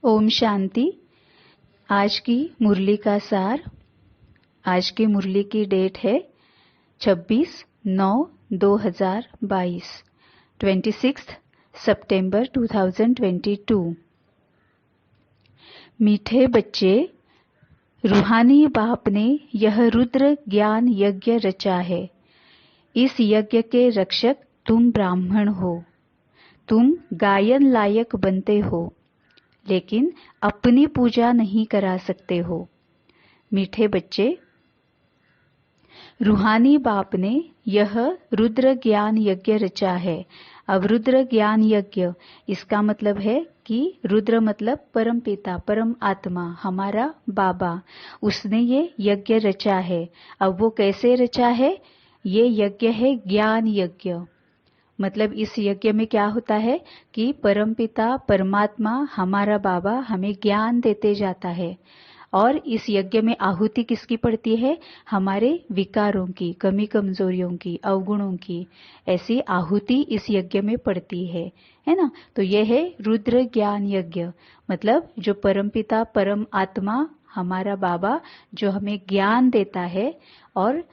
ओम शांति। आज की मुरली का सार। आज की मुरली की डेट है 26/9/2022, 26 सितंबर 2022। मीठे बच्चे, रूहानी बाप ने यह रुद्र ज्ञान यज्ञ रचा है। इस यज्ञ के रक्षक तुम ब्राह्मण हो। तुम गायन लायक बनते हो, लेकिन अपनी पूजा नहीं करा सकते हो। मीठे बच्चे, रूहानी बाप ने यह रुद्र ज्ञान यज्ञ रचा है। अब रुद्र ज्ञान यज्ञ, इसका मतलब है कि रुद्र मतलब परम पिता, परम आत्मा, हमारा बाबा, उसने ये यज्ञ रचा है। अब वो कैसे रचा है? ये यज्ञ है ज्ञान यज्ञ। मतलब इस यज्ञ में क्या होता है कि परमपिता परमात्मा, हमारा बाबा, हमें ज्ञान देते जाता है। और इस यज्ञ में आहुति किसकी पड़ती है? हमारे विकारों की, कमी कमजोरियों की, अवगुणों की, ऐसी आहुति इस यज्ञ में पड़ती है ना। तो यह है रुद्र ज्ञान यज्ञ। मतलब जो परमपिता परम आत्मा, हमारा बाबा, जो हमें ज्ञान देता है, और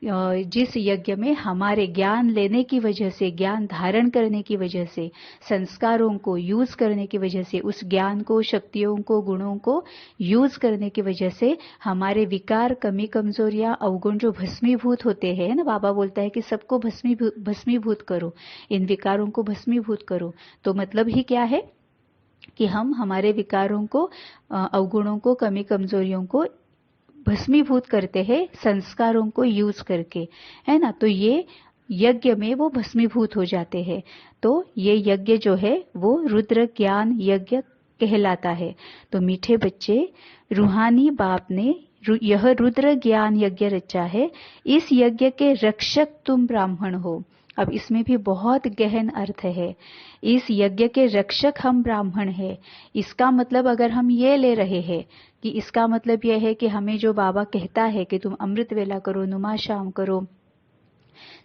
जिस यज्ञ में हमारे ज्ञान लेने की वजह से, ज्ञान धारण करने की वजह से, संस्कारों को यूज करने की वजह से, उस ज्ञान को, शक्तियों को, गुणों को यूज करने की वजह से हमारे विकार, कमी कमजोरियां, अवगुण जो भस्मीभूत होते हैं ना, बाबा बोलता है कि सबको भस्मीभूत करो, इन विकारों को भस्मीभूत करो। तो मतलब ही क्या है कि हम हमारे विकारों को, अवगुणों को, कमी कमजोरियों को भस्मीभूत करते हैं संस्कारों को यूज करके, है ना। तो ये यज्ञ में वो भस्मीभूत हो जाते हैं। तो ये यज्ञ जो है वो रुद्र ज्ञान यज्ञ कहलाता है। तो मीठे बच्चे, रूहानी बाप ने यह रुद्र ज्ञान यज्ञ रचा है। इस यज्ञ के रक्षक तुम ब्राह्मण हो। अब इसमें भी बहुत गहन अर्थ है। इस यज्ञ के रक्षक हम ब्राह्मण हैं। इसका मतलब अगर हम ये ले रहे हैं कि इसका मतलब यह है कि हमें जो बाबा कहता है कि तुम अमृत वेला करो, नुमा शाम करो,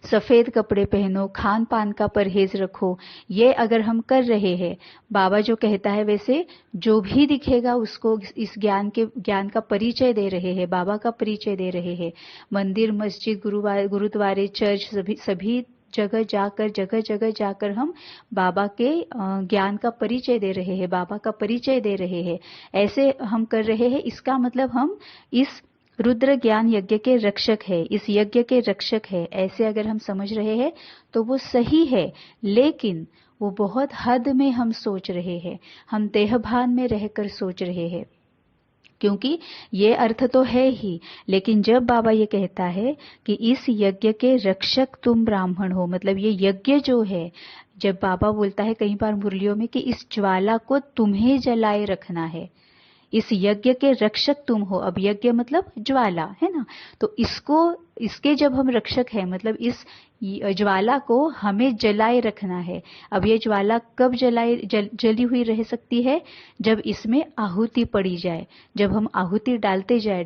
सफेद कपड़े पहनो, खान पान का परहेज रखो, ये अगर हम कर रहे हैं, बाबा जो कहता है वैसे जो भी दिखेगा उसको इस ज्ञान का परिचय दे रहे हैं, बाबा का परिचय दे रहे हैं। मंदिर, मस्जिद, गुरुद्वारे, चर्च, सभी जगह जाकर हम बाबा के ज्ञान का परिचय दे रहे हैं, बाबा का परिचय दे रहे हैं, ऐसे हम कर रहे हैं। इसका मतलब हम इस रुद्र ज्ञान यज्ञ के रक्षक है, इस यज्ञ के रक्षक है, ऐसे अगर हम समझ रहे हैं तो वो सही है। लेकिन वो बहुत हद में हम सोच रहे हैं, हम देहभान में रहकर सोच रहे हैं, क्योंकि ये अर्थ तो है ही। लेकिन जब बाबा ये कहता है कि इस यज्ञ के रक्षक तुम ब्राह्मण हो, मतलब ये यज्ञ जो है, जब बाबा बोलता है कई बार मुरलियों में कि इस ज्वाला को तुम्हें जलाए रखना है, इस यज्ञ के रक्षक तुम हो। अब यज्ञ मतलब ज्वाला, है ना। तो इसके जब हम रक्षक हैं, मतलब इस ज्वाला को हमें जलाए रखना है। अब ये ज्वाला कब जली हुई रह सकती है? जब इसमें आहुति पड़ी जाए, जब हम आहुति डालते जाए,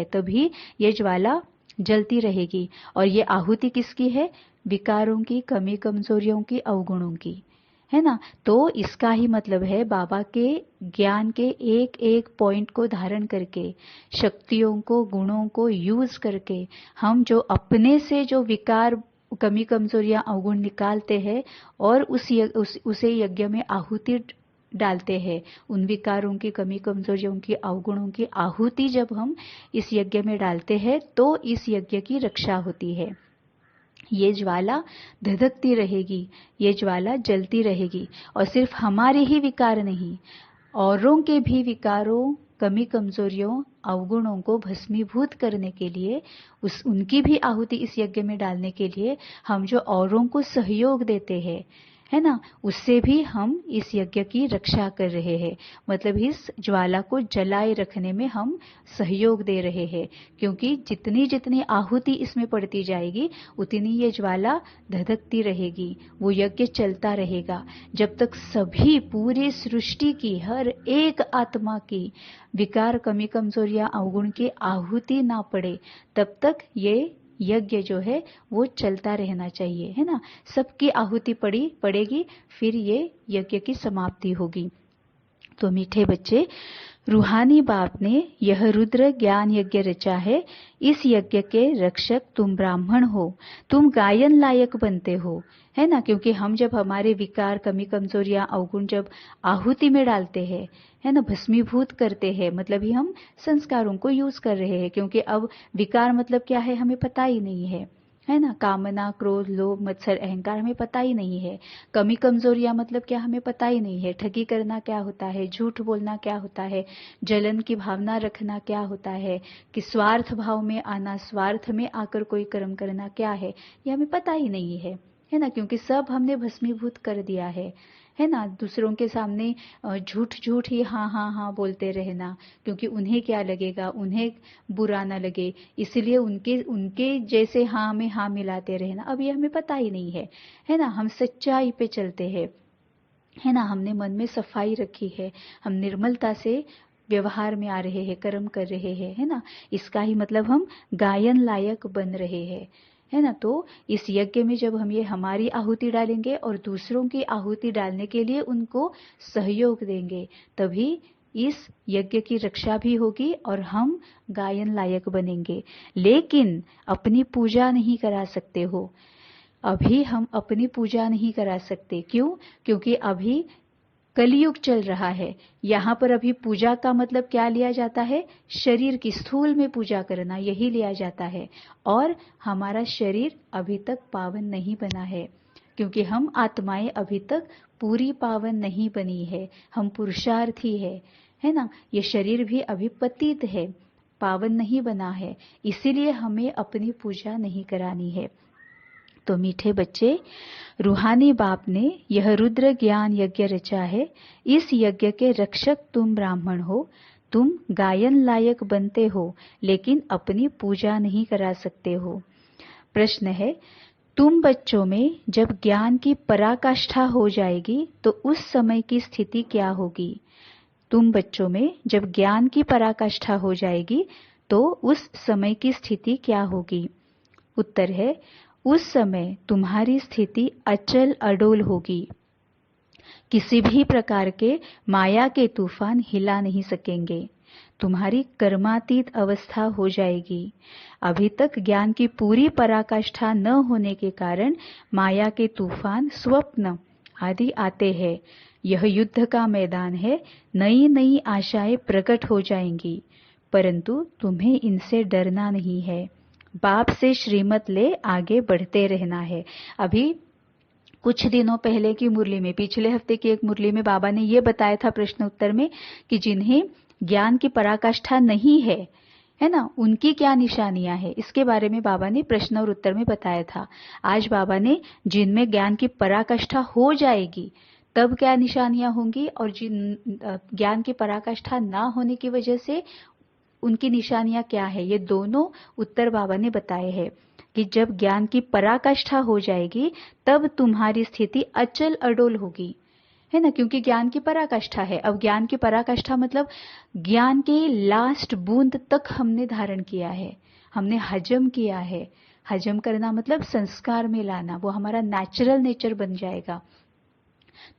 तभी ये ज्वाला जलती रहेगी। और ये आहुति किसकी है? विकारों की, कमी कमजोरियों की, अवगुणों की, है ना। तो इसका ही मतलब है बाबा के ज्ञान के एक एक पॉइंट को धारण करके, शक्तियों को, गुणों को यूज करके, हम जो अपने से जो विकार, कमी कमजोरियां, अवगुण निकालते हैं और उसे यज्ञ में आहुति डालते हैं, उन विकारों की, कमी कमजोरियों की, अवगुणों की आहुति जब हम इस यज्ञ में डालते हैं तो इस यज्ञ की रक्षा होती है। ये ज्वाला धधकती रहेगी, ये ज्वाला जलती रहेगी। और सिर्फ हमारे ही विकार नहीं, औरों के भी विकारों, कमी कमजोरियों, अवगुणों को भस्मीभूत करने के लिए, उनकी भी आहुति इस यज्ञ में डालने के लिए हम जो औरों को सहयोग देते हैं, है ना, उससे भी हम इस यज्ञ की रक्षा कर रहे हैं। मतलब इस ज्वाला को जलाए रखने में हम सहयोग दे रहे हैं, क्योंकि जितनी जितनी आहुति इसमें पड़ती जाएगी उतनी ये ज्वाला धधकती रहेगी, वो यज्ञ चलता रहेगा, जब तक सभी, पूरी सृष्टि की हर एक आत्मा की विकार, कमी कमजोरियां, अवगुण की आहुति ना पड़े, तब तक ये यज्ञ जो है वो चलता रहना चाहिए, है ना। सबकी आहुति पड़ेगी, फिर ये यज्ञ की समाप्ति होगी। तो मीठे बच्चे, रूहानी बाप ने यह रुद्र ज्ञान यज्ञ रचा है। इस यज्ञ के रक्षक तुम ब्राह्मण हो, तुम गायन लायक बनते हो, है ना। क्योंकि हम जब हमारे विकार, कमी, कमजोरियां, अवगुण जब आहुति में डालते हैं, है ना, भस्मीभूत करते हैं, मतलब ही हम संस्कारों को यूज कर रहे हैं। क्योंकि अब विकार मतलब क्या है हमें पता ही नहीं है ना। कामना, क्रोध, लोभ, मत्सर, अहंकार हमें पता ही नहीं है। कमी कमजोरियां मतलब क्या हमें पता ही नहीं है। ठगी करना क्या होता है, झूठ बोलना क्या होता है, जलन की भावना रखना क्या होता है, कि स्वार्थ भाव में आना, स्वार्थ में आकर कोई कर्म करना क्या है, ये हमें पता ही नहीं है ना। क्योंकि सब हमने भस्मीभूत कर दिया है ना। दूसरों के सामने झूठ झूठ ही हाँ हाँ हाँ बोलते रहना, क्योंकि उन्हें क्या लगेगा, उन्हें बुरा ना लगे, इसलिए उनके उनके जैसे हाँ में हाँ मिलाते रहना। अब ये हमें पता ही नहीं है ना। हम सच्चाई पे चलते हैं, है ना। हमने मन में सफाई रखी है, हम निर्मलता से व्यवहार में आ रहे हैं, कर्म कर रहे हैं, है ना। इसका ही मतलब हम गायन लायक बन रहे हैं, है ना। तो इस यज्ञ में जब हम ये हमारी आहुति डालेंगे और दूसरों की आहुति डालने के लिए उनको सहयोग देंगे, तभी इस यज्ञ की रक्षा भी होगी और हम गायन लायक बनेंगे। लेकिन अपनी पूजा नहीं करा सकते हो, अभी हम अपनी पूजा नहीं करा सकते। क्यों? क्योंकि अभी कलयुग चल रहा है। यहाँ पर अभी पूजा का मतलब क्या लिया जाता है, शरीर की स्थूल में पूजा करना, यही लिया जाता है। और हमारा शरीर अभी तक पावन नहीं बना है, क्योंकि हम आत्माएं अभी तक पूरी पावन नहीं बनी है। हम पुरुषार्थी है ना। ये शरीर भी अभी पतित है, पावन नहीं बना है, इसीलिए हमें अपनी पूजा नहीं करानी है। तो मीठे बच्चे, रूहानी बाप ने यह रुद्र ज्ञान यज्ञ रचा है। इस यज्ञ के रक्षक तुम ब्राह्मण हो, तुम गायन लायक बनते हो, लेकिन अपनी पूजा नहीं करा सकते हो। प्रश्न है, तुम बच्चों में जब ज्ञान की पराकाष्ठा हो जाएगी तो उस समय की स्थिति क्या होगी? तुम बच्चों में जब ज्ञान की पराकाष्ठा हो जाएगी तो उस समय की स्थिति क्या होगी? उत्तर है, उस समय तुम्हारी स्थिति अचल अडोल होगी। किसी भी प्रकार के माया के तूफान हिला नहीं सकेंगे। तुम्हारी कर्मातीत अवस्था हो जाएगी। अभी तक ज्ञान की पूरी पराकाष्ठा न होने के कारण माया के तूफान, स्वप्न आदि आते हैं। यह युद्ध का मैदान है। नई नई आशाएं प्रकट हो जाएंगी, परंतु तुम्हें इनसे डरना नहीं है। बाप से श्रीमत ले आगे बढ़ते रहना है। अभी कुछ दिनों पहले की मुरली में, पिछले हफ्ते की एक मुरली में बाबा ने ये बताया था प्रश्न उत्तर में कि जिन्हें ज्ञान की पराकाष्ठा नहीं है ना, उनकी क्या निशानियां हैं, इसके बारे में बाबा ने प्रश्न और उत्तर में बताया था। आज बाबा ने जिनमें ज्ञान की पराकाष्ठा हो जाएगी तब क्या निशानियां होंगी, और जिन ज्ञान की पराकाष्ठा ना होने की वजह से उनकी निशानियां क्या है, ये दोनों उत्तर बाबा ने बताए हैं। कि जब ज्ञान की पराकाष्ठा हो जाएगी तब तुम्हारी स्थिति अचल अडोल होगी, है ना। क्योंकि ज्ञान की पराकाष्ठा है। अब ज्ञान की पराकाष्ठा मतलब ज्ञान की लास्ट बूंद तक हमने धारण किया है, हमने हजम किया है। हजम करना मतलब संस्कार में लाना, वो हमारा नेचुरल नेचर बन जाएगा।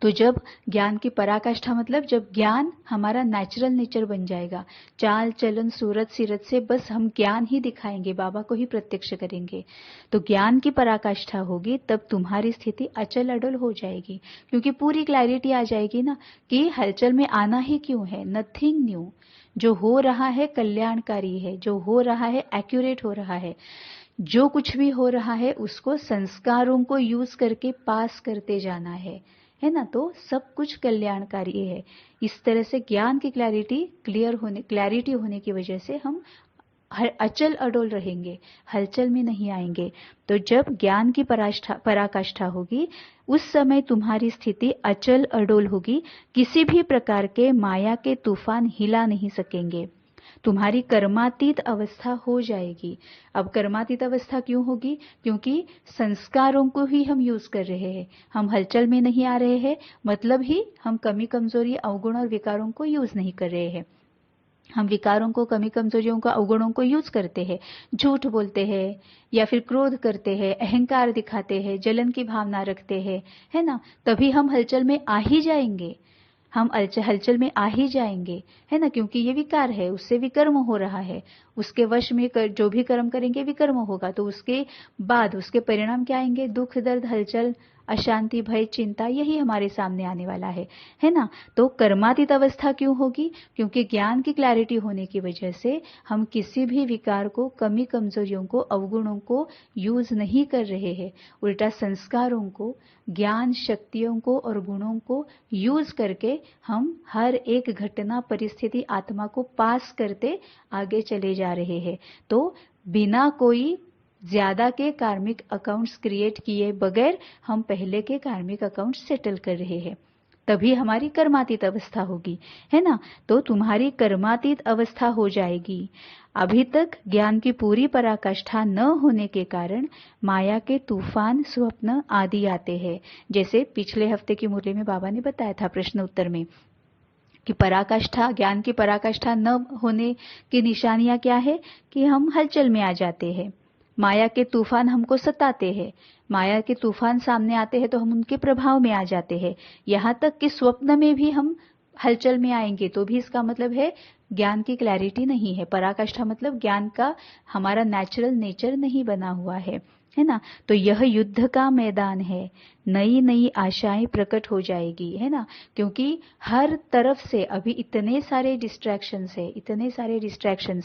तो जब ज्ञान की पराकाष्ठा मतलब जब ज्ञान हमारा नेचुरल नेचर बन जाएगा, चाल चलन सूरत सीरत से बस हम ज्ञान ही दिखाएंगे, बाबा को ही प्रत्यक्ष करेंगे, तो ज्ञान की पराकाष्ठा होगी, तब तुम्हारी स्थिति अचल अडल हो जाएगी। क्योंकि पूरी क्लैरिटी आ जाएगी ना कि हलचल में आना ही क्यों है, नथिंग न्यू। जो हो रहा है कल्याणकारी है, जो हो रहा है एक्यूरेट हो रहा है, जो कुछ भी हो रहा है उसको संस्कारों को यूज करके पास करते जाना है ना। तो सब कुछ कल्याणकारी है। इस तरह से ज्ञान की क्लैरिटी होने की वजह से हम अचल अडोल रहेंगे, हलचल में नहीं आएंगे। तो जब ज्ञान की पराकाष्ठा होगी उस समय तुम्हारी स्थिति अचल अडोल होगी। किसी भी प्रकार के माया के तूफान हिला नहीं सकेंगे। तुम्हारी कर्मातीत अवस्था हो जाएगी। अब कर्मातीत अवस्था क्यों होगी? क्योंकि संस्कारों को ही हम यूज कर रहे हैं, हम हलचल में नहीं आ रहे हैं, मतलब ही हम कमी कमजोरी अवगुण और विकारों को यूज नहीं कर रहे हैं। हम विकारों को, कमी कमजोरियों को, अवगुणों को यूज करते हैं, झूठ बोलते हैं या फिर क्रोध करते हैं, अहंकार दिखाते हैं, जलन की भावना रखते हैं, है ना। तभी हम हलचल में आ ही जाएंगे। हम हलचल में आ ही जाएंगे, है ना, क्योंकि ये विकार है, उससे विकर्म हो रहा है, उसके वश में जो भी कर्म करेंगे विकर्म होगा, तो उसके बाद उसके परिणाम क्या आएंगे? दुख, दर्द, हलचल, अशांति, भय, चिंता, यही हमारे सामने आने वाला है ना। तो कर्मातीत अवस्था क्यों होगी? क्योंकि ज्ञान की क्लैरिटी होने की वजह से हम किसी भी विकार को, कमी कमजोरियों को, अवगुणों को यूज नहीं कर रहे हैं, उल्टा संस्कारों को, ज्ञान शक्तियों को और गुणों को यूज करके हम हर एक घटना, परिस्थिति, आत्मा को पास करते आगे चले जा रहे हैं। तो बिना कोई ज्यादा के कार्मिक अकाउंट्स क्रिएट किए बगैर हम पहले के कार्मिक अकाउंट्स सेटल कर रहे हैं, तभी हमारी कर्मातीत अवस्था होगी, है ना। तो तुम्हारी कर्मातीत अवस्था हो जाएगी। अभी तक ज्ञान की पूरी पराकाष्ठा न होने के कारण माया के तूफान, स्वप्न आदि आते हैं। जैसे पिछले हफ्ते की मुरली में बाबा ने बताया था प्रश्न उत्तर में कि पराकाष्ठा, ज्ञान की पराकाष्ठा न होने की निशानियां क्या है? कि हम हलचल में आ जाते हैं, माया के तूफान हमको सताते हैं, माया के तूफान सामने आते हैं तो हम उनके प्रभाव में आ जाते हैं। यहां तक कि स्वप्न में भी हम हलचल में आएंगे तो भी इसका मतलब है ज्ञान की क्लैरिटी नहीं है। पराकाष्ठा मतलब ज्ञान का हमारा नेचुरल नेचर नहीं बना हुआ है ना। तो यह युद्ध का मैदान है, नई नई आशाएं प्रकट हो जाएगी, है ना, क्योंकि हर तरफ से अभी इतने सारे डिस्ट्रैक्शंस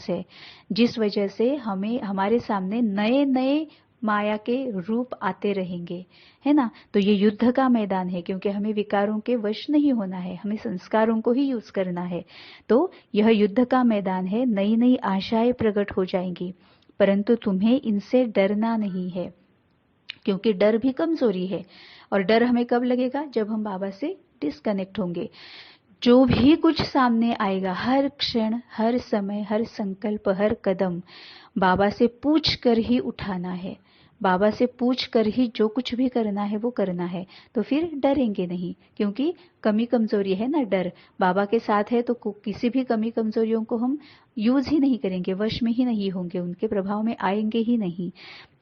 है, जिस वजह से हमें हमारे सामने नए नए माया के रूप आते रहेंगे, है ना। तो ये युद्ध का मैदान है, क्योंकि हमें विकारों के वश नहीं होना है, हमें संस्कारों को ही यूज करना है। तो यह युद्ध का मैदान है, नई नई आशाएं प्रकट हो जाएंगी, परंतु तुम्हें इनसे डरना नहीं है, क्योंकि डर भी कमजोरी है। और डर हमें कब लगेगा? जब हम बाबा से डिस्कनेक्ट होंगे। जो भी कुछ सामने आएगा, हर क्षण, हर समय, हर संकल्प, हर कदम बाबा से पूछ कर ही उठाना है, बाबा से पूछ कर ही जो कुछ भी करना है वो करना है। तो फिर डरेंगे नहीं, क्योंकि कमी कमजोरी है ना डर, बाबा के साथ है तो किसी भी कमी कमजोरियों को हम यूज ही नहीं करेंगे, वश में ही नहीं होंगे, उनके प्रभाव में आएंगे ही नहीं।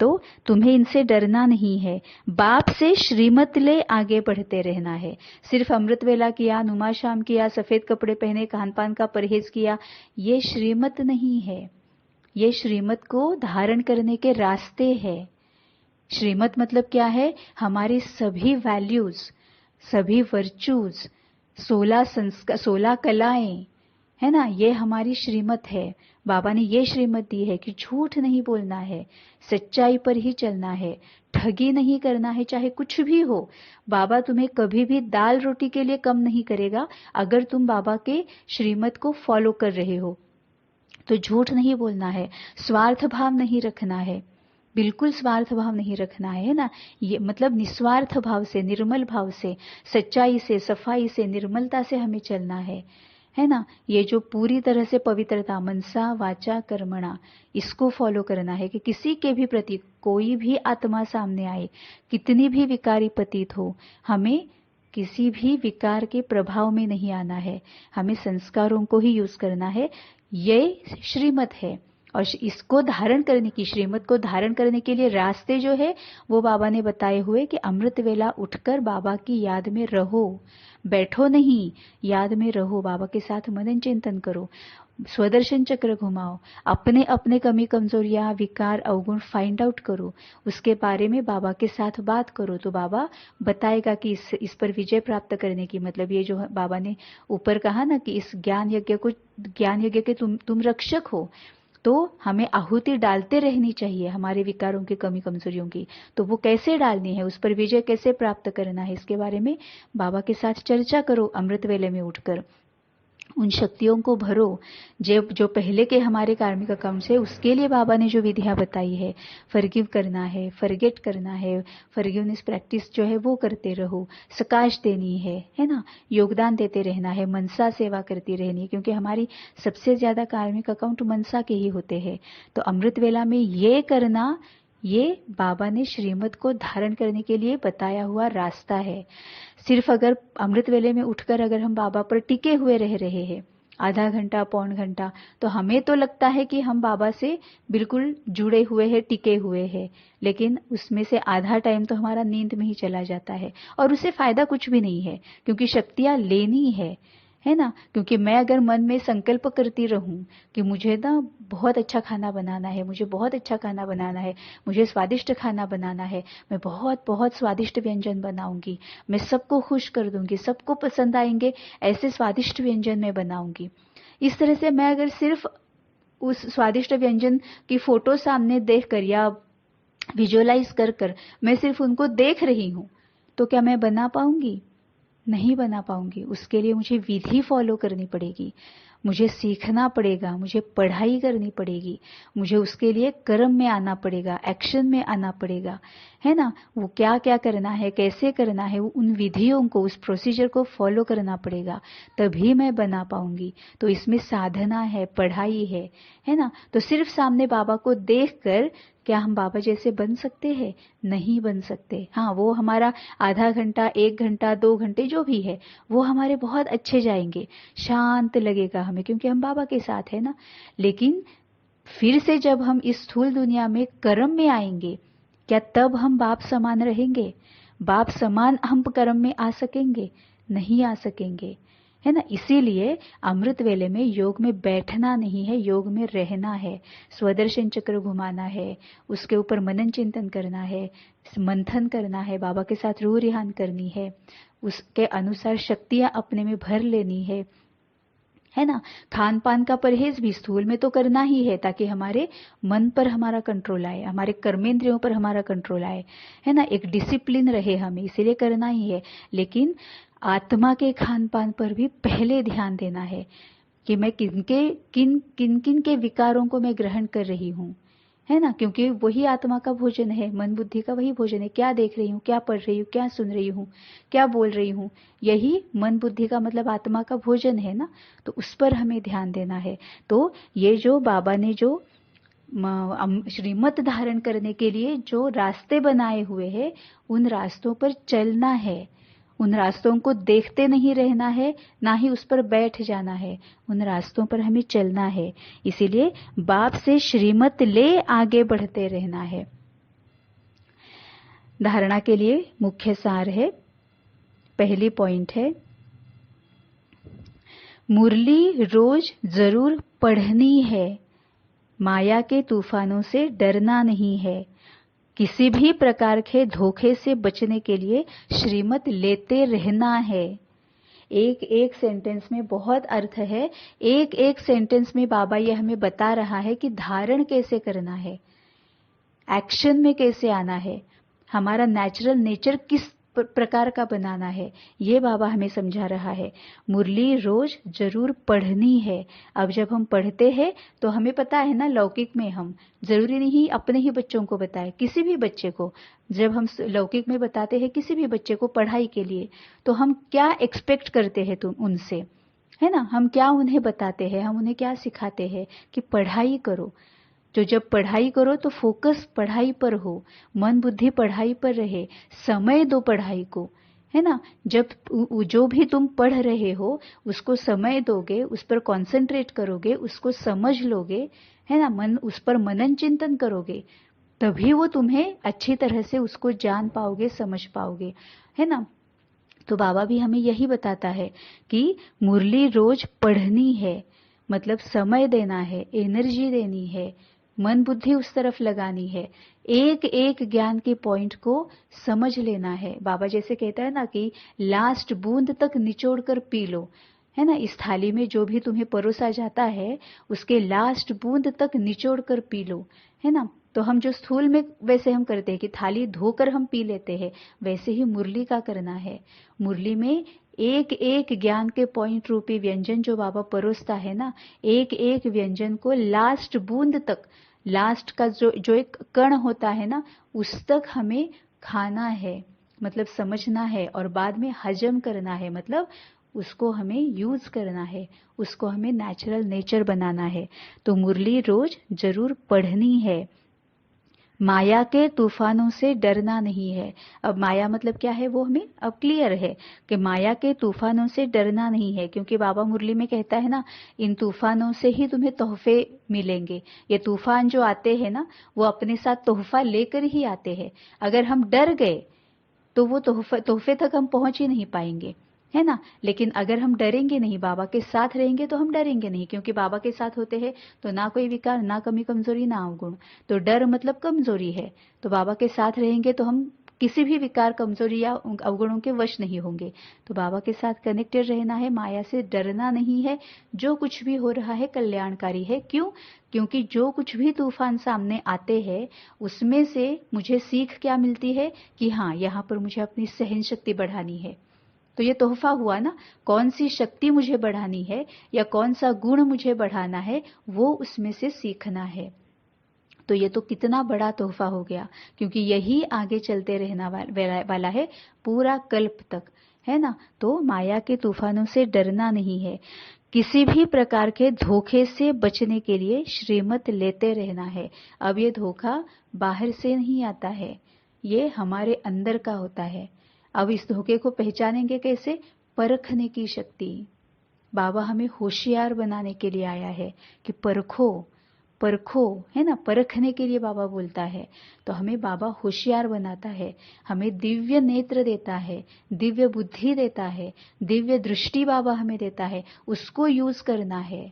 तो तुम्हें इनसे डरना नहीं है, बाप से श्रीमत ले आगे बढ़ते रहना है। सिर्फ अमृत वेला किया, नुमा शाम किया, सफेद कपड़े पहने, खान पान का परहेज किया, ये श्रीमत नहीं है, ये श्रीमत को धारण करने के रास्ते हैं। श्रीमत मतलब क्या है? हमारी सभी वैल्यूज, सभी वर्चूज, 16 कलाएं, है ना, ये हमारी श्रीमत है। बाबा ने ये श्रीमत दी है कि झूठ नहीं बोलना है, सच्चाई पर ही चलना है, ठगी नहीं करना है, चाहे कुछ भी हो। बाबा तुम्हें कभी भी दाल रोटी के लिए कम नहीं करेगा अगर तुम बाबा के श्रीमत को फॉलो कर रहे हो। तो झूठ नहीं बोलना है, स्वार्थ भाव नहीं रखना है, बिल्कुल स्वार्थ भाव नहीं रखना है ना। ये मतलब निस्वार्थ भाव से, निर्मल भाव से, सच्चाई से, सफाई से, निर्मलता से हमें चलना है ना। ये जो पूरी तरह से पवित्रता, मनसा वाचा कर्मणा, इसको फॉलो करना है कि किसी के भी प्रति कोई भी आत्मा सामने आए, कितनी भी विकारी प्रतीत हो, हमें किसी भी विकार के प्रभाव में नहीं आना है, हमें संस्कारों को ही यूज करना है। ये श्रीमत है, और इसको धारण करने की, श्रीमत को धारण करने के लिए रास्ते जो है वो बाबा ने बताए हुए कि अमृत वेला उठकर बाबा की याद में रहो, बैठो नहीं, याद में रहो, बाबा के साथ मनन चिंतन करो, स्वदर्शन चक्र घुमाओ, अपने अपने कमी कमजोरियां, विकार, अवगुण फाइंड आउट करो, उसके बारे में बाबा के साथ बात करो। तो बाबा बताएगा कि इस पर विजय प्राप्त करने की, मतलब ये जो बाबा ने ऊपर कहा ना कि इस ज्ञान यज्ञ के तुम रक्षक हो, तो हमें आहुति डालते रहनी चाहिए हमारे विकारों की, कमी कमजोरियों की। तो वो कैसे डालनी है, उस पर विजय कैसे प्राप्त करना है, इसके बारे में बाबा के साथ चर्चा करो अमृत वेले में उठकर। उन शक्तियों को भरो जो पहले के हमारे कार्मिक अकाउंट है, उसके लिए बाबा ने जो विधियां बताई है, फॉरगिव करना है, फॉरगेट करना है, फॉरगिवनेस प्रैक्टिस जो है वो करते रहो, सकाश देनी है ना, योगदान देते रहना है, मनसा सेवा करती रहनी है, क्योंकि हमारी सबसे ज्यादा कार्मिक अकाउंट मनसा के ही होते हैं। तो अमृत वेला में ये करना, ये बाबा ने श्रीमत को धारण करने के लिए बताया हुआ रास्ता है। सिर्फ अगर अमृत वेले में उठकर अगर हम बाबा पर टिके हुए रह रहे हैं, आधा घंटा, पौन घंटा, तो हमें तो लगता है कि हम बाबा से बिल्कुल जुड़े हुए हैं, टिके हुए हैं, लेकिन उसमें से आधा टाइम तो हमारा नींद में ही चला जाता है और उससे फायदा कुछ भी नहीं है, क्योंकि शक्तियां लेनी है ना। क्योंकि मैं अगर मन में संकल्प करती रहूं कि मुझे ना बहुत अच्छा खाना बनाना है, मुझे बहुत अच्छा खाना बनाना है, मुझे स्वादिष्ट खाना बनाना है, मैं बहुत बहुत स्वादिष्ट व्यंजन बनाऊंगी, मैं सबको खुश कर दूंगी, सबको पसंद आएंगे ऐसे स्वादिष्ट व्यंजन मैं बनाऊंगी, इस तरह से मैं अगर सिर्फ उस स्वादिष्ट व्यंजन की फोटो सामने देखकर या विजुअलाइज कर कर मैं सिर्फ उनको देख रही हूं, तो क्या मैं बना पाऊंगी? नहीं बना पाऊंगी। उसके लिए मुझे विधि फॉलो करनी पड़ेगी, मुझे सीखना पड़ेगा, मुझे पढ़ाई करनी पड़ेगी, मुझे उसके लिए कर्म में आना पड़ेगा, एक्शन में आना पड़ेगा, है ना। वो क्या क्या करना है, कैसे करना है, उन विधियों को, उस प्रोसीजर को फॉलो करना पड़ेगा, तभी मैं बना पाऊंगी। तो इसमें साधना है, पढ़ाई है ना। तो सिर्फ सामने बाबा को देखकर क्या हम बाबा जैसे बन सकते हैं? नहीं बन सकते। हाँ, वो हमारा आधा घंटा, 1 घंटा, 2 घंटे जो भी है, वो हमारे बहुत अच्छे जाएंगे, शांत लगेगा हमें, क्योंकि हम बाबा के साथ है ना। लेकिन फिर से जब हम इस स्थूल दुनिया में कर्म में आएंगे, क्या तब हम बाप समान रहेंगे? बाप समान हम कर्म में आ सकेंगे? नहीं आ सकेंगे, है ना। इसीलिए अमृत वेले में योग में बैठना नहीं है, योग में रहना है, स्वदर्शन चक्र घुमाना है, उसके ऊपर मनन चिंतन करना है, मंथन करना है, बाबा के साथ रूह रिहान करनी है, उसके अनुसार शक्तियां अपने में भर लेनी है ना। खान पान का परहेज भी स्थूल में तो करना ही है, ताकि हमारे मन पर हमारा कंट्रोल आए, हमारे कर्मेंद्रियों पर हमारा कंट्रोल आए, है ना। एक डिसिप्लिन रहे हमें, इसीलिए करना ही है। लेकिन आत्मा के खान पान पर भी पहले ध्यान देना है कि मैं किन किन के विकारों को मैं ग्रहण कर रही हूं, है ना। क्योंकि वही आत्मा का भोजन है, मन बुद्धि का वही भोजन है। क्या देख रही हूँ, क्या पढ़ रही हूँ, क्या सुन रही हूँ, क्या बोल रही हूँ, यही मन बुद्धि का मतलब आत्मा का भोजन है ना। तो उस पर हमें ध्यान देना है। तो ये जो बाबा ने जो श्रीमत धारण करने के लिए जो रास्ते बनाए हुए हैं, उन रास्तों पर चलना है, उन रास्तों को देखते नहीं रहना है, ना ही उस पर बैठ जाना है, उन रास्तों पर हमें चलना है। इसीलिए बाप से श्रीमत ले आगे बढ़ते रहना है। धारणा के लिए मुख्य सार है, पहली पॉइंट है, मुरली रोज जरूर पढ़नी है, माया के तूफानों से डरना नहीं है, किसी भी प्रकार के धोखे से बचने के लिए श्रीमत लेते रहना है। एक एक सेंटेंस में बहुत अर्थ है, एक एक सेंटेंस में बाबा ये हमें बता रहा है कि धारण कैसे करना है, एक्शन में कैसे आना है, हमारा नेचुरल नेचर किस प्रकार का बनाना है, ये बाबा हमें समझा रहा है। मुरली रोज जरूर पढ़नी है। अब जब हम पढ़ते हैं तो हमें पता है ना, लौकिक में हम जरूरी नहीं अपने ही बच्चों को बताएं, किसी भी बच्चे को जब हम लौकिक में बताते हैं किसी भी बच्चे को पढ़ाई के लिए, तो हम क्या एक्सपेक्ट करते हैं तुम उनसे, है ना। हम क्या उन्हें बताते हैं, हम उन्हें क्या सिखाते हैं कि पढ़ाई करो। जो जब पढ़ाई करो तो फोकस पढ़ाई पर हो, मन बुद्धि पढ़ाई पर रहे, समय दो पढ़ाई को, है ना। जब जो भी तुम पढ़ रहे हो उसको समय दोगे, उस पर कंसंट्रेट करोगे, उसको समझ लोगे, है ना, मन उस पर मनन चिंतन करोगे, तभी वो तुम्हें अच्छी तरह से उसको जान पाओगे, समझ पाओगे, है ना। तो बाबा भी हमें यही बताता है कि मुरली रोज पढ़नी है, मतलब समय देना है, एनर्जी देनी है, मन बुद्धि उस तरफ लगानी है, एक एक ज्ञान के पॉइंट को समझ लेना है। बाबा जैसे कहता है ना कि लास्ट बूंद तक निचोड़ कर पी लो, है ना। इस थाली में जो भी तुम्हें परोसा जाता है उसके लास्ट बूंद तक निचोड़ कर पी लो, है ना। तो हम जो स्थूल में वैसे हम करते हैं कि थाली धोकर हम पी लेते हैं, वैसे ही मुरली का करना है। मुरली में एक एक ज्ञान के पॉइंट रूपी व्यंजन जो बाबा परोसता है ना, एक एक व्यंजन को लास्ट बूंद तक, लास्ट का जो एक कण होता है ना, उस तक हमें खाना है, मतलब समझना है, और बाद में हजम करना है, मतलब उसको हमें यूज करना है, उसको हमें नेचुरल नेचर बनाना है। तो मुरली रोज जरूर पढ़नी है, माया के तूफानों से डरना नहीं है। अब माया मतलब क्या है वो हमें अब क्लियर है कि माया के तूफानों से डरना नहीं है, क्योंकि बाबा मुरली में कहता है ना, इन तूफानों से ही तुम्हें तोहफे मिलेंगे। ये तूफान जो आते हैं ना, वो अपने साथ तोहफा लेकर ही आते हैं। अगर हम डर गए तो वो तोहफे तक हम पहुंच ही नहीं पाएंगे, है ना। लेकिन अगर हम डरेंगे नहीं, बाबा के साथ रहेंगे, तो हम डरेंगे नहीं, क्योंकि बाबा के साथ होते हैं तो ना कोई विकार, ना कमी कमजोरी, ना अवगुण। तो डर मतलब कमजोरी है। तो बाबा के साथ रहेंगे तो हम किसी भी विकार, कमजोरी या अवगुणों के वश नहीं होंगे। तो बाबा के साथ कनेक्टेड रहना है, माया से डरना नहीं है। जो कुछ भी हो रहा है कल्याणकारी है। क्यों? क्योंकि जो कुछ भी तूफान सामने आते हैं उसमें से मुझे सीख क्या मिलती है कि हाँ, यहाँ पर मुझे अपनी सहन शक्ति बढ़ानी है। तो ये तोहफा हुआ ना, कौन सी शक्ति मुझे बढ़ानी है या कौन सा गुण मुझे बढ़ाना है, वो उसमें से सीखना है। तो ये तो कितना बड़ा तोहफा हो गया, क्योंकि यही आगे चलते रहना वाला है पूरा कल्प तक, है ना। तो माया के तूफानों से डरना नहीं है। किसी भी प्रकार के धोखे से बचने के लिए श्रीमत लेते रहना है। अब ये धोखा बाहर से नहीं आता है, ये हमारे अंदर का होता है। अब इस धोखे को पहचानेंगे कैसे? परखने की शक्ति। बाबा हमें होशियार बनाने के लिए आया है कि परखो, परखो, है ना। परखने के लिए बाबा बोलता है। तो हमें बाबा होशियार बनाता है, हमें दिव्य नेत्र देता है, दिव्य बुद्धि देता है, दिव्य दृष्टि बाबा हमें देता है। उसको यूज करना है,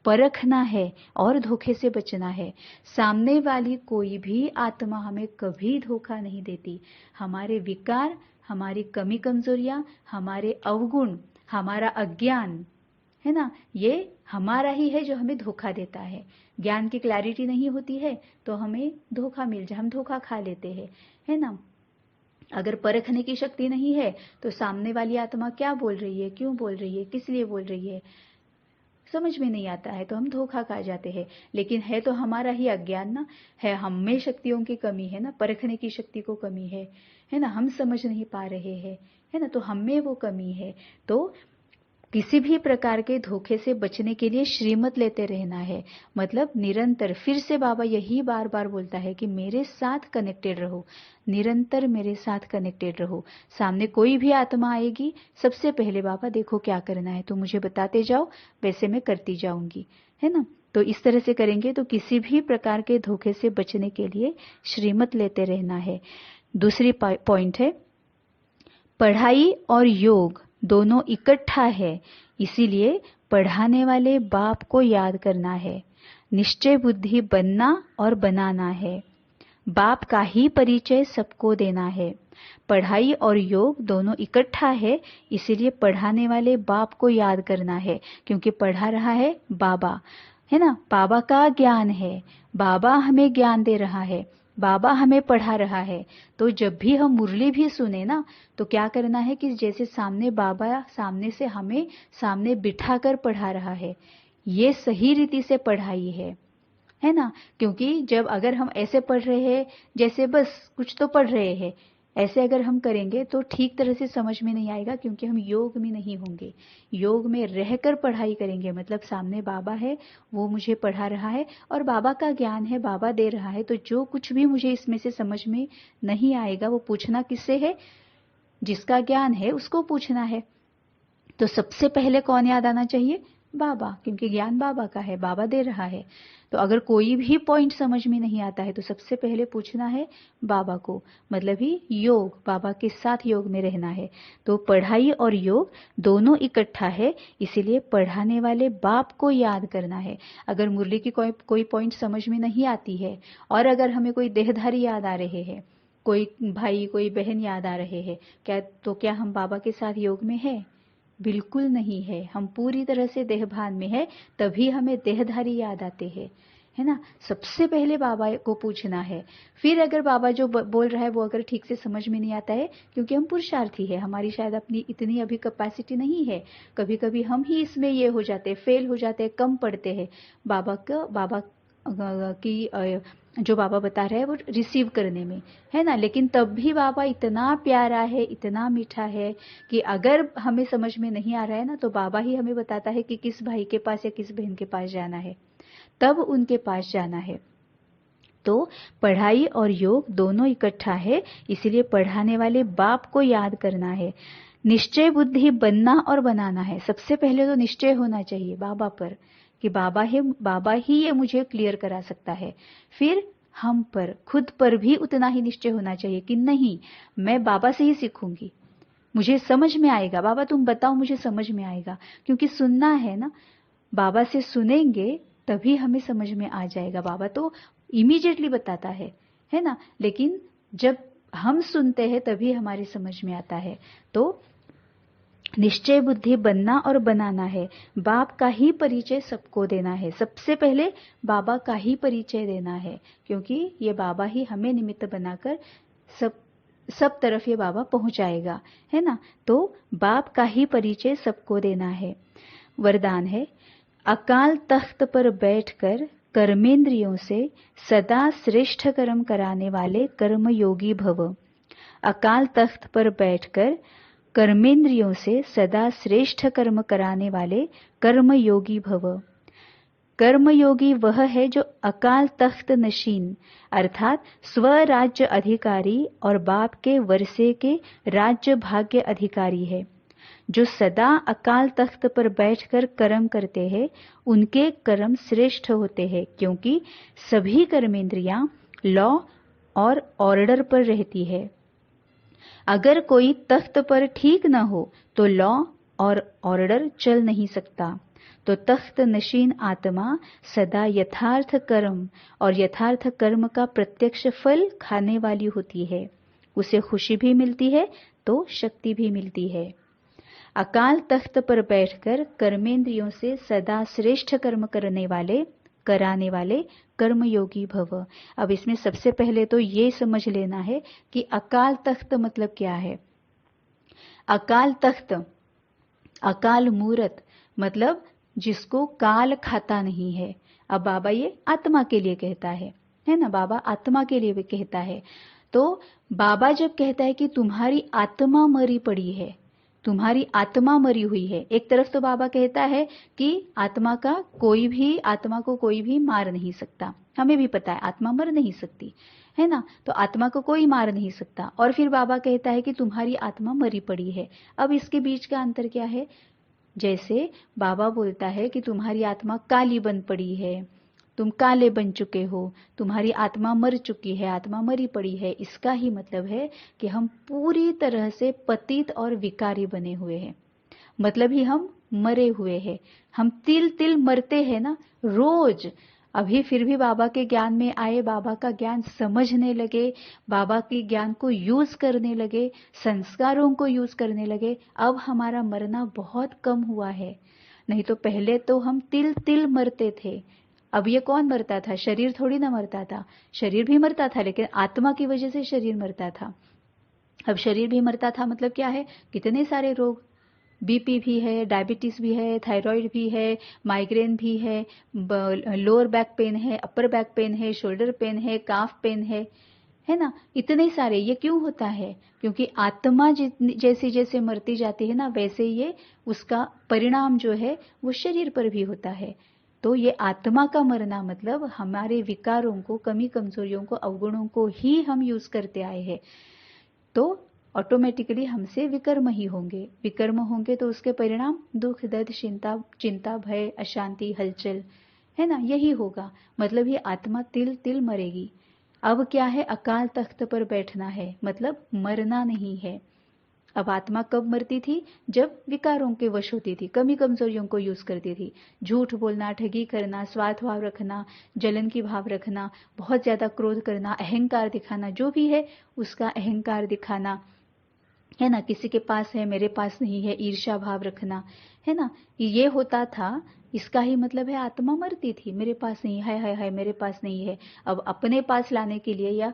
परखना है और धोखे से बचना है। सामने वाली कोई भी आत्मा हमें कभी धोखा नहीं देती। हमारे विकार, हमारी कमी कमजोरियां, हमारे अवगुण, हमारा अज्ञान, है ना, ये हमारा ही है जो हमें धोखा देता है। ज्ञान की क्लैरिटी नहीं होती है तो हमें धोखा मिल जाए, हम धोखा खा लेते हैं, है ना। अगर परखने की शक्ति नहीं है तो सामने वाली आत्मा क्या बोल रही है, क्यों बोल रही है, किस लिए बोल रही है, समझ में नहीं आता है, तो हम धोखा खा जाते हैं। लेकिन है तो हमारा ही अज्ञान ना, है हमें शक्तियों की कमी है ना, परखने की शक्ति को कमी है ना, हम समझ नहीं पा रहे हैं, है ना। तो हमें वो कमी है। तो किसी भी प्रकार के धोखे से बचने के लिए श्रीमत लेते रहना है। मतलब निरंतर, फिर से बाबा यही बार बार बोलता है कि मेरे साथ कनेक्टेड रहो, निरंतर मेरे साथ कनेक्टेड रहो। सामने कोई भी आत्मा आएगी, सबसे पहले बाबा देखो क्या करना है, तो मुझे बताते जाओ, वैसे मैं करती जाऊंगी, है ना। तो इस तरह से करेंगे तो किसी भी प्रकार के धोखे से बचने के लिए श्रीमत लेते रहना है। दूसरी पॉइंट है, पढ़ाई और योग दोनों इकट्ठा है, इसीलिए पढ़ाने वाले बाप को याद करना है। निश्चय बुद्धि बनना और बनाना है। बाप का ही परिचय सबको देना है। पढ़ाई और योग दोनों इकट्ठा है, इसीलिए पढ़ाने वाले बाप को याद करना है, क्योंकि पढ़ा रहा है बाबा, है ना। बाबा का ज्ञान है, बाबा हमें ज्ञान दे रहा है, बाबा हमें पढ़ा रहा है। तो जब भी हम मुरली भी सुने ना, तो क्या करना है कि जैसे सामने बाबा सामने से हमें सामने बिठाकर पढ़ा रहा है, ये सही रीति से पढ़ाई है ना। क्योंकि जब अगर हम ऐसे पढ़ रहे हैं जैसे बस कुछ तो पढ़ रहे हैं, ऐसे अगर हम करेंगे तो ठीक तरह से समझ में नहीं आएगा, क्योंकि हम योग में नहीं होंगे। योग में रहकर पढ़ाई करेंगे, मतलब सामने बाबा है, वो मुझे पढ़ा रहा है और बाबा का ज्ञान है, बाबा दे रहा है। तो जो कुछ भी मुझे इसमें से समझ में नहीं आएगा वो पूछना किससे है? जिसका ज्ञान है उसको पूछना है। तो सबसे पहले कौन याद आना चाहिए? बाबा, क्योंकि ज्ञान बाबा का है, बाबा दे रहा है। तो अगर कोई भी पॉइंट समझ में नहीं आता है तो सबसे पहले पूछना है बाबा को, मतलब ही योग, बाबा के साथ योग में रहना है। तो पढ़ाई और योग दोनों इकट्ठा है, इसीलिए पढ़ाने वाले बाप को याद करना है। अगर मुरली की कोई पॉइंट समझ में नहीं आती है और अगर हमें कोई देहधारी याद आ रहे हैं, कोई भाई कोई बहन याद आ रहे हैं, क्या हम बाबा के साथ योग में है? बिल्कुल नहीं है। हम पूरी तरह से देहभान में है, तभी हमें देहधारी याद आते हैं, है ना। सबसे पहले बाबा को पूछना है। फिर अगर बाबा जो बोल रहा है वो अगर ठीक से समझ में नहीं आता है, क्योंकि हम पुरुषार्थी है, हमारी शायद अपनी इतनी अभी कैपेसिटी नहीं है, कभी कभी हम ही इसमें ये हो जाते हैं, फेल हो जाते हैं, कम पढ़ते हैं बाबा की जो बाबा बता रहे हैं वो रिसीव करने में, है ना। लेकिन तब भी बाबा इतना प्यारा है, इतना मीठा है कि अगर हमें समझ में नहीं आ रहा है ना, तो बाबा ही हमें बताता है कि किस भाई के पास या किस बहन के पास जाना है, तब उनके पास जाना है। तो पढ़ाई और योग दोनों इकट्ठा है, इसीलिए पढ़ाने वाले बाप को याद करना है। निश्चय बुद्धि बनना और बनाना है। सबसे पहले तो निश्चय होना चाहिए बाबा पर कि बाबा ही ये मुझे क्लियर करा सकता है। फिर हम पर, खुद पर भी उतना ही निश्चय होना चाहिए कि नहीं, मैं बाबा से ही सीखूंगी, मुझे समझ में आएगा। बाबा तुम बताओ, मुझे समझ में आएगा, क्योंकि सुनना है ना, बाबा से सुनेंगे तभी हमें समझ में आ जाएगा। बाबा तो इमीडिएटली बताता है ना, लेकिन जब हम सुनते हैं तभी हमारी समझ में आता है। तो निश्चय बुद्धि बनना और बनाना है। बाप का ही परिचय सबको देना है। सबसे पहले बाबा का ही परिचय देना है, क्योंकि ये बाबा ही हमें निमित्त बनाकर सब तरफ ये बाबा पहुंचाएगा, है ना। तो बाप का ही परिचय सबको देना है। वरदान है, अकाल तख्त पर बैठकर कर्मेंद्रियों से सदा श्रेष्ठ कर्म कराने वाले कर्मयोगी भव। अकाल तख्त पर बैठकर कर्मेंद्रियों से सदा श्रेष्ठ कर्म कराने वाले कर्मयोगी भव। कर्मयोगी वह है जो अकाल तख्त नशीन अर्थात स्वराज्य अधिकारी और बाप के वर्षे के राज्य भाग्य अधिकारी है। जो सदा अकाल तख्त पर बैठकर कर्म करते हैं उनके कर्म श्रेष्ठ होते हैं, क्योंकि सभी कर्मेंद्रियां लॉ और ऑर्डर पर रहती है। अगर कोई तख्त पर ठीक न हो तो लॉ और ऑर्डर चल नहीं सकता। तो तख्त नशीन आत्मा सदा यथार्थ कर्म और यथार्थ कर्म का प्रत्यक्ष फल खाने वाली होती है। उसे खुशी भी मिलती है तो शक्ति भी मिलती है। अकाल तख्त पर बैठकर कर्मेंद्रियों से सदा श्रेष्ठ कर्म कराने वाले कर्मयोगी भव। अब इसमें सबसे पहले तो ये समझ लेना है कि अकाल तख्त मतलब क्या है। अकाल तख्त, अकाल मूरत मतलब जिसको काल खाता नहीं है। अब बाबा ये आत्मा के लिए कहता है ना, बाबा आत्मा के लिए भी कहता है। तो बाबा जब कहता है कि तुम्हारी आत्मा मरी पड़ी है, तुम्हारी आत्मा मरी हुई है, एक तरफ तो बाबा कहता है कि आत्मा को कोई भी मार नहीं सकता। हमें भी पता है आत्मा मर नहीं सकती, है ना, तो आत्मा को कोई मार नहीं सकता। और फिर बाबा कहता है कि तुम्हारी आत्मा मरी पड़ी है। अब इसके बीच का अंतर क्या है। जैसे बाबा बोलता है कि तुम्हारी आत्मा काली बन पड़ी है, तुम काले बन चुके हो, तुम्हारी आत्मा मर चुकी है, आत्मा मरी पड़ी है, इसका ही मतलब है कि हम पूरी तरह से पतित और विकारी बने हुए हैं। मतलब ही हम मरे हुए हैं। हम तिल तिल मरते हैं ना रोज। अभी फिर भी बाबा के ज्ञान में आए, बाबा का ज्ञान समझने लगे, बाबा के ज्ञान को यूज करने लगे, संस्कारों को यूज करने लगे, अब हमारा मरना बहुत कम हुआ है। नहीं तो पहले तो हम तिल तिल मरते थे। अब ये कौन मरता था, शरीर थोड़ी ना मरता था। शरीर भी मरता था लेकिन आत्मा की वजह से शरीर मरता था। अब शरीर भी मरता था मतलब क्या है, कितने सारे रोग, बीपी भी है, डायबिटीज भी है, थायराइड भी है, माइग्रेन भी है, लोअर बैक पेन है, अपर बैक पेन है, शोल्डर पेन है, काफ पेन है ना, इतने सारे। ये क्यों होता है, क्योंकि आत्मा जैसे जैसे मरती जाती है ना, वैसे ये उसका परिणाम जो है वो शरीर पर भी होता है। तो ये आत्मा का मरना मतलब हमारे विकारों को, कमी कमजोरियों को, अवगुणों को ही हम यूज करते आए हैं। तो ऑटोमेटिकली हमसे विकर्म ही होंगे। विकर्म होंगे तो उसके परिणाम दुख, दर्द, चिंता, भय, अशांति, हलचल, है ना, यही होगा। मतलब ये आत्मा तिल तिल मरेगी। अब क्या है, अकाल तख्त पर बैठना है, मतलब मरना नहीं है। अब आत्मा कब मरती थी, जब विकारों के वश होती थी, कमी कमजोरियों को यूज करती थी। झूठ बोलना, ठगी करना, स्वार्थ भाव रखना, जलन की भाव रखना, बहुत ज्यादा क्रोध करना, अहंकार दिखाना, जो भी है उसका अहंकार दिखाना, है ना, किसी के पास है मेरे पास नहीं है, ईर्ष्या भाव रखना, है ना, ये होता था। इसका ही मतलब है आत्मा मरती थी, मेरे पास नहीं है, हाय हाय मेरे पास नहीं है। अब अपने पास लाने के लिए या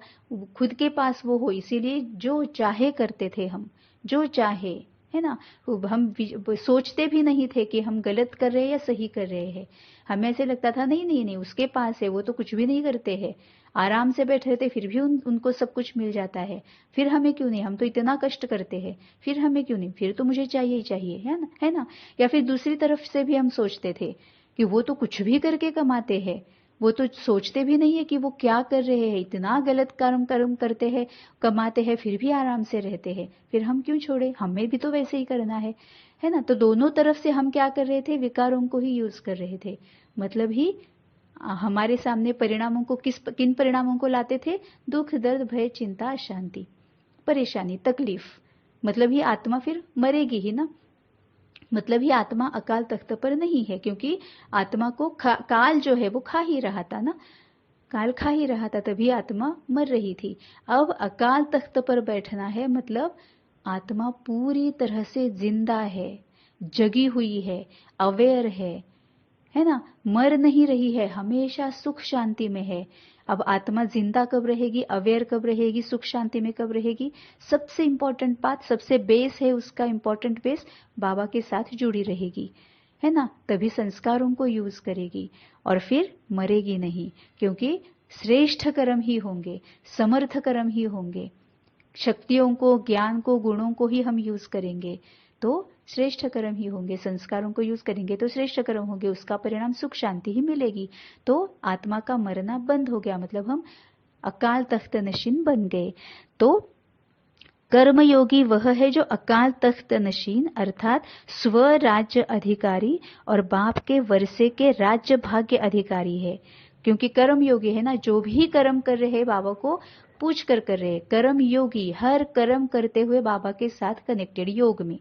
खुद के पास वो हो, इसीलिए जो चाहे करते थे हम, जो चाहे, है ना। हम सोचते भी नहीं थे कि हम गलत कर रहे हैं या सही कर रहे हैं। हमें ऐसे लगता था नहीं नहीं नहीं उसके पास है, वो तो कुछ भी नहीं करते हैं, आराम से बैठे रहते, फिर भी उनको सब कुछ मिल जाता है। फिर हमें क्यों नहीं, हम तो इतना कष्ट करते हैं, फिर हमें क्यों नहीं, फिर तो मुझे चाहिए ही चाहिए, है ना। या फिर दूसरी तरफ से भी हम सोचते थे कि वो तो कुछ भी करके कमाते हैं, वो तो सोचते भी नहीं है कि वो क्या कर रहे हैं, इतना गलत कर्म कर्म करते हैं, कमाते हैं, फिर भी आराम से रहते हैं, फिर हम क्यों छोड़े, हमें भी तो वैसे ही करना है ना। तो दोनों तरफ से हम क्या कर रहे थे, विकारों को ही यूज कर रहे थे। मतलब ही हमारे सामने परिणामों को किन परिणामों को लाते थे, दुख, दर्द, भय, चिंता, अशांति, परेशानी, तकलीफ। मतलब ही आत्मा फिर मरेगी ही ना। मतलब ही आत्मा अकाल तख्त पर नहीं है, क्योंकि आत्मा को काल जो है वो खा ही रहा था ना, काल खा ही रहा था, तभी आत्मा मर रही थी। अब अकाल तख्त पर बैठना है, मतलब आत्मा पूरी तरह से जिंदा है, जगी हुई है, अवेयर है ना, मर नहीं रही है, हमेशा सुख शांति में है। अब आत्मा जिंदा कब रहेगी, अवेयर कब रहेगी, सुख शांति में कब रहेगी? सबसे इंपॉर्टेंट बात, सबसे बेस है उसका, इंपॉर्टेंट बेस, बाबा के साथ जुड़ी रहेगी, है ना। तभी संस्कारों को यूज करेगी और फिर मरेगी नहीं, क्योंकि श्रेष्ठ कर्म ही होंगे, समर्थ कर्म ही होंगे। शक्तियों को, ज्ञान को, गुणों को ही हम यूज करेंगे तो श्रेष्ठ कर्म ही होंगे, संस्कारों को यूज करेंगे तो श्रेष्ठ कर्म होंगे, उसका परिणाम सुख शांति ही मिलेगी। तो आत्मा का मरना बंद हो गया, मतलब हम अकाल तख्त नशीन बन गए। तो कर्मयोगी वह है जो अकाल तख्त नशीन अर्थात स्वराज्य अधिकारी और बाप के वर्षे के राज्य भाग्य अधिकारी है। क्योंकि कर्म योगी है ना, जो भी कर्म कर रहे हैं बाबा को पूछ कर रहे हैं। कर्म योगी हर कर्म करते हुए बाबा के साथ कनेक्टेड, योग में।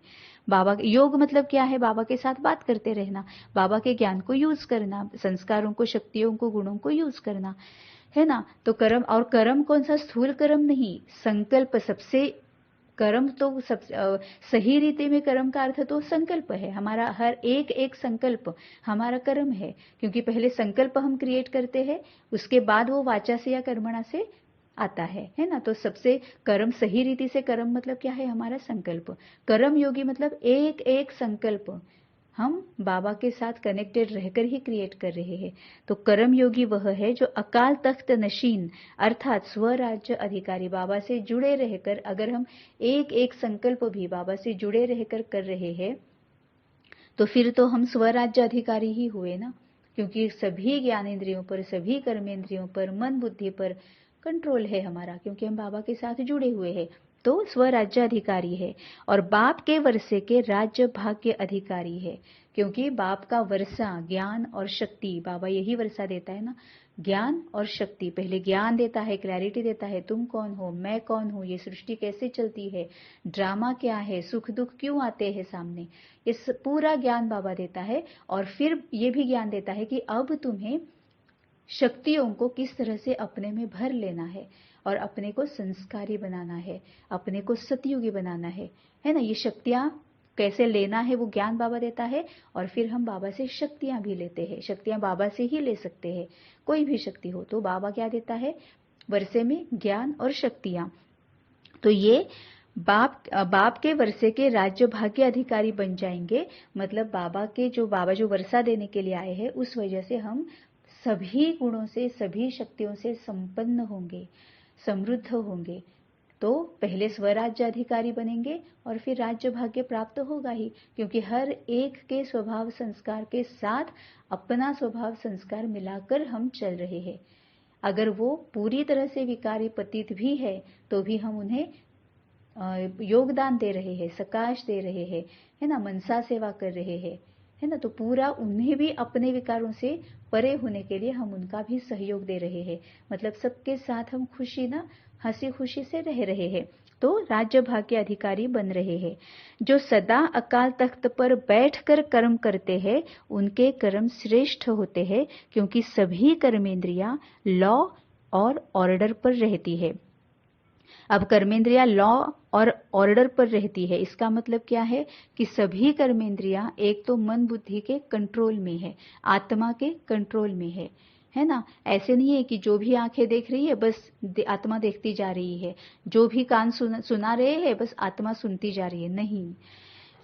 बाबा योग मतलब क्या है, बाबा के साथ बात करते रहना, बाबा के ज्ञान को यूज करना, संस्कारों को, शक्तियों को, गुणों को यूज करना, है ना। तो कर्म, और कर्म कौन सा, स्थूल कर्म नहीं, संकल्प। सबसे कर्म तो सही रीति में कर्म का अर्थ तो संकल्प है, हमारा हर एक एक संकल्प हमारा कर्म है। क्योंकि पहले संकल्प हम क्रिएट करते हैं, उसके बाद वो वाचा से या कर्मणा से आता है ना। तो सबसे कर्म, सही रीति से कर्म मतलब क्या है, हमारा संकल्प। कर्म योगी मतलब एक एक संकल्प हम बाबा के साथ कनेक्टेड रहकर ही क्रिएट कर रहे हैं। तो कर्म योगी वह है जो अकाल तख्त नशीन अर्थात स्वराज्य अधिकारी, बाबा से जुड़े रहकर, अगर हम एक एक संकल्प भी बाबा से जुड़े रहकर कर रहे हैं तो फिर तो हम स्वराज्य अधिकारी ही हुए ना। क्योंकि सभी ज्ञानेंद्रियों पर, सभी कर्मेंद्रियों पर, मन बुद्धि पर कंट्रोल है हमारा, क्योंकि हम बाबा के साथ जुड़े हुए हैं। तो स्वराज्य अधिकारी है और बाप के वर्षे के राज्य भाग्य अधिकारी है। क्योंकि बाप का वर्षा, ज्ञान और शक्ति, बाबा यही वर्षा देता है ना, ज्ञान और शक्ति। पहले ज्ञान देता है, क्लैरिटी देता है, तुम कौन हो, मैं कौन हूं, ये सृष्टि कैसे चलती है, ड्रामा क्या है, सुख दुख क्यों आते हैं सामने, इस पूरा ज्ञान बाबा देता है। और फिर ये भी ज्ञान देता है कि अब तुम्हें शक्तियों को किस तरह से अपने में भर लेना है और अपने को संस्कारी बनाना है, अपने को सतयुगी बनाना है ना। ये शक्तियां कैसे लेना है वो ज्ञान बाबा देता है। और फिर हम बाबा से शक्तियां भी लेते हैं, शक्तियां बाबा से ही ले सकते हैं, कोई भी शक्ति हो तो बाबा क्या देता है, वर्षे में ज्ञान और शक्तियां। तो ये बाप के वर्षे के राज्य भाग्य अधिकारी बन जाएंगे। मतलब बाबा जो वर्षा देने के लिए आए हैं, उस वजह से हम सभी गुणों से, सभी शक्तियों से संपन्न होंगे, समृद्ध होंगे। तो पहले स्वराज्य अधिकारी बनेंगे और फिर राज्य भाग्य प्राप्त होगा ही, क्योंकि हर एक के स्वभाव संस्कार के साथ अपना स्वभाव संस्कार मिलाकर हम चल रहे हैं। अगर वो पूरी तरह से विकारी पतित भी है तो भी हम उन्हें योगदान दे रहे हैं, सकाश दे रहे हैं, है ना, मनसा सेवा कर रहे हैं, है ना। तो पूरा उन्हें भी अपने विकारों से परे होने के लिए हम उनका भी सहयोग दे रहे हैं। मतलब सबके साथ हम खुशी ना, हंसी खुशी से रह रहे हैं। तो राज्य भाग्य अधिकारी बन रहे हैं। जो सदा अकाल तख्त पर बैठकर कर्म करते हैं उनके कर्म श्रेष्ठ होते हैं, क्योंकि सभी कर्मेंद्रियां लॉ और ऑर्डर पर रहती है। अब कर्मेंद्रियां लॉ और ऑर्डर पर रहती है, इसका मतलब क्या है कि सभी कर्मेंद्रियां एक तो मन बुद्धि के कंट्रोल में है, आत्मा के कंट्रोल में है ना। ऐसे नहीं है कि जो भी आंखें देख रही है बस आत्मा देखती जा रही है, जो भी कान सुना रहे हैं बस आत्मा सुनती जा रही है, नहीं।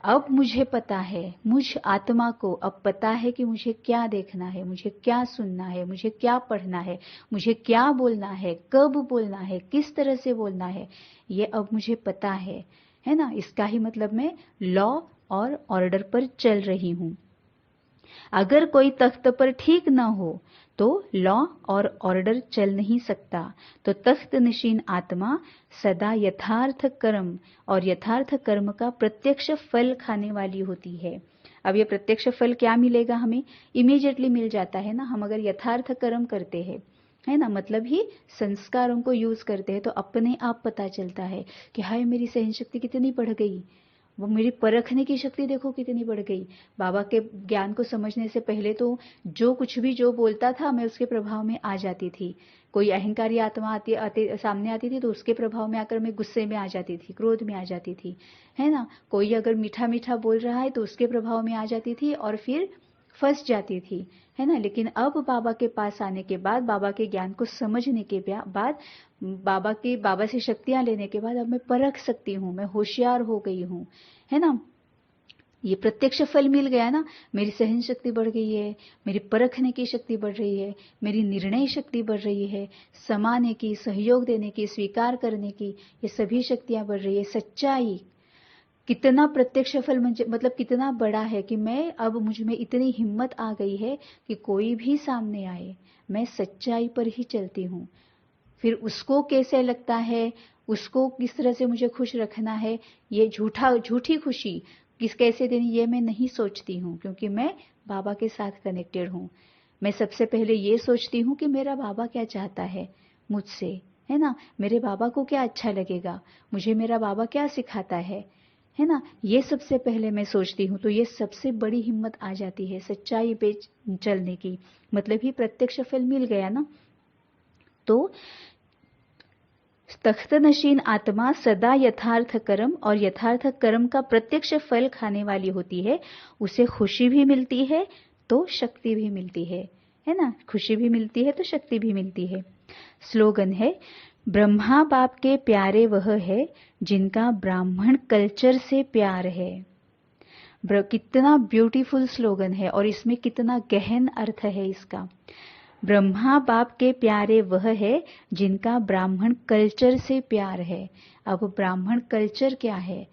अब मुझे पता है, मुझ आत्मा को अब पता है कि मुझे क्या देखना है, मुझे क्या सुनना है, मुझे क्या पढ़ना है, मुझे क्या बोलना है, कब बोलना है, किस तरह से बोलना है, ये अब मुझे पता है ना। इसका ही मतलब मैं लॉ और ऑर्डर पर चल रही हूं। अगर कोई तख्त पर ठीक न हो तो लॉ और ऑर्डर चल नहीं सकता। तो तख्त नशीन आत्मा सदा यथार्थ कर्म और यथार्थ कर्म का प्रत्यक्ष फल खाने वाली होती है। अब ये प्रत्यक्ष फल क्या मिलेगा हमें? इमीडिएटली मिल जाता है ना। हम अगर यथार्थ कर्म करते हैं, है ना, मतलब ही संस्कारों को यूज करते हैं, तो अपने आप पता चलता है कि हाय मेरी सहन शक्ति कितनी बढ़ गई, वो मेरी परखने की शक्ति देखो कितनी बढ़ गई। बाबा के ज्ञान को समझने से पहले तो जो कुछ भी जो बोलता था मैं उसके प्रभाव में आ जाती थी। कोई अहंकारी आत्मा सामने आती थी तो उसके प्रभाव में आकर मैं गुस्से में आ जाती थी, क्रोध में आ जाती थी, है ना। कोई अगर मीठा मीठा बोल रहा है तो उसके प्रभाव में आ जाती थी और फिर फंस जाती थी, है ना। लेकिन अब बाबा के पास आने के बाद, बाबा के ज्ञान को समझने के बाद, बाबा से शक्तियां लेने के बाद अब मैं परख सकती हूँ, मैं होशियार हो गई हूँ, है ना। ये प्रत्यक्ष फल मिल गया ना। मेरी सहन शक्ति बढ़ गई है, मेरी परखने की शक्ति बढ़ रही है, मेरी निर्णय शक्ति बढ़ रही है, समाने की, सहयोग देने की, स्वीकार करने की, ये सभी शक्तियां बढ़ रही है। सच्चाई कितना प्रत्यक्ष फल मतलब कितना बड़ा है कि मैं अब मुझ में इतनी हिम्मत आ गई है कि कोई भी सामने आए मैं सच्चाई पर ही चलती हूँ। फिर उसको कैसे लगता है, उसको किस तरह से मुझे खुश रखना है, ये झूठी खुशी कैसे देनी, ये मैं नहीं सोचती हूँ, क्योंकि मैं बाबा के साथ कनेक्टेड हूँ। मैं सबसे पहले ये सोचती हूँ कि मेरा बाबा क्या चाहता है मुझसे, है ना। मेरे बाबा को क्या अच्छा लगेगा, मुझे मेरा बाबा क्या सिखाता है ना। ये सबसे पहले मैं सोचती हूँ। तो ये सबसे बड़ी हिम्मत आ जाती है सच्चाई पे चलने की। मतलब ही प्रत्यक्ष फल मिल गया ना। तो तख्त नशीन आत्मा सदा यथार्थ कर्म और यथार्थ कर्म का प्रत्यक्ष फल खाने वाली होती है। उसे खुशी भी मिलती है तो शक्ति भी मिलती है ना। खुशी भी मिलती है तो शक्ति भी मिलती है। स्लोगन है, ब्रह्मा बाप के प्यारे वह है जिनका ब्राह्मण कल्चर से प्यार है। कितना ब्यूटीफुल स्लोगन है और इसमें कितना गहन अर्थ है इसका। ब्रह्मा बाप के प्यारे वह है जिनका ब्राह्मण कल्चर से प्यार है। अब ब्राह्मण कल्चर क्या है?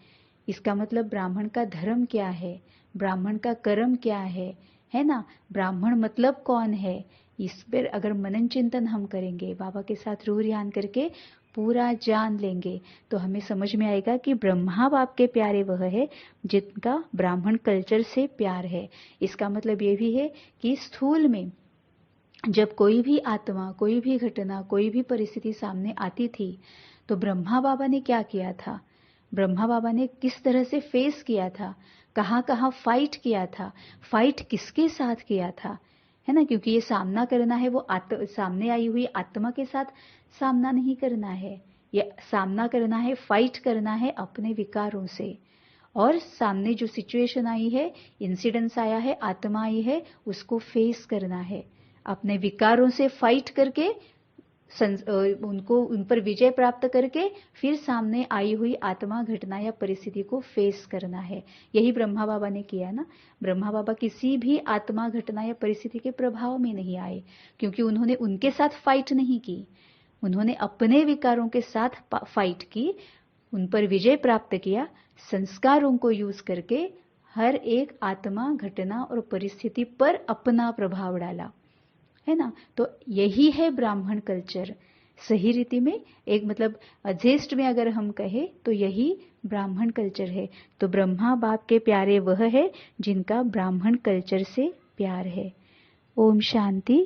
इसका मतलब ब्राह्मण का धर्म क्या है, ब्राह्मण का कर्म क्या है ना। ब्राह्मण मतलब कौन है, इस पर अगर मनन चिंतन हम करेंगे, बाबा के साथ रूह ध्यान करके पूरा जान लेंगे, तो हमें समझ में आएगा कि ब्रह्मा बाप के प्यारे वह है जिनका ब्राह्मण कल्चर से प्यार है। इसका मतलब ये भी है कि स्थूल में जब कोई भी आत्मा, कोई भी घटना, कोई भी परिस्थिति सामने आती थी, तो ब्रह्मा बाबा ने क्या किया था, ब्रह्मा बाबा ने किस तरह से फेस किया था, कहाँ कहाँ फाइट किया था, फाइट किसके साथ किया था, है ना। क्योंकि ये सामना करना है वो सामने आई हुई आत्मा के साथ सामना नहीं करना है, ये सामना करना है, फाइट करना है अपने विकारों से। और सामने जो सिचुएशन आई है, इंसिडेंस आया है, आत्मा आई है, उसको फेस करना है, अपने विकारों से फाइट करके उनको उन पर विजय प्राप्त करके फिर सामने आई हुई आत्मा, घटना या परिस्थिति को फेस करना है। यही ब्रह्मा बाबा ने किया ना। ब्रह्मा बाबा किसी भी आत्मा, घटना या परिस्थिति के प्रभाव में नहीं आए, क्योंकि उन्होंने उनके साथ फाइट नहीं की, उन्होंने अपने विकारों के साथ फाइट की, उन पर विजय प्राप्त किया, संस्कारों को यूज करके हर एक आत्मा, घटना और परिस्थिति पर अपना प्रभाव डाला, है ना। तो यही है ब्राह्मण कल्चर सही रीति में। एक मतलब अजेस्ट में अगर हम कहें तो यही ब्राह्मण कल्चर है। तो ब्रह्मा बाप के प्यारे वह है जिनका ब्राह्मण कल्चर से प्यार है। ओम शांति।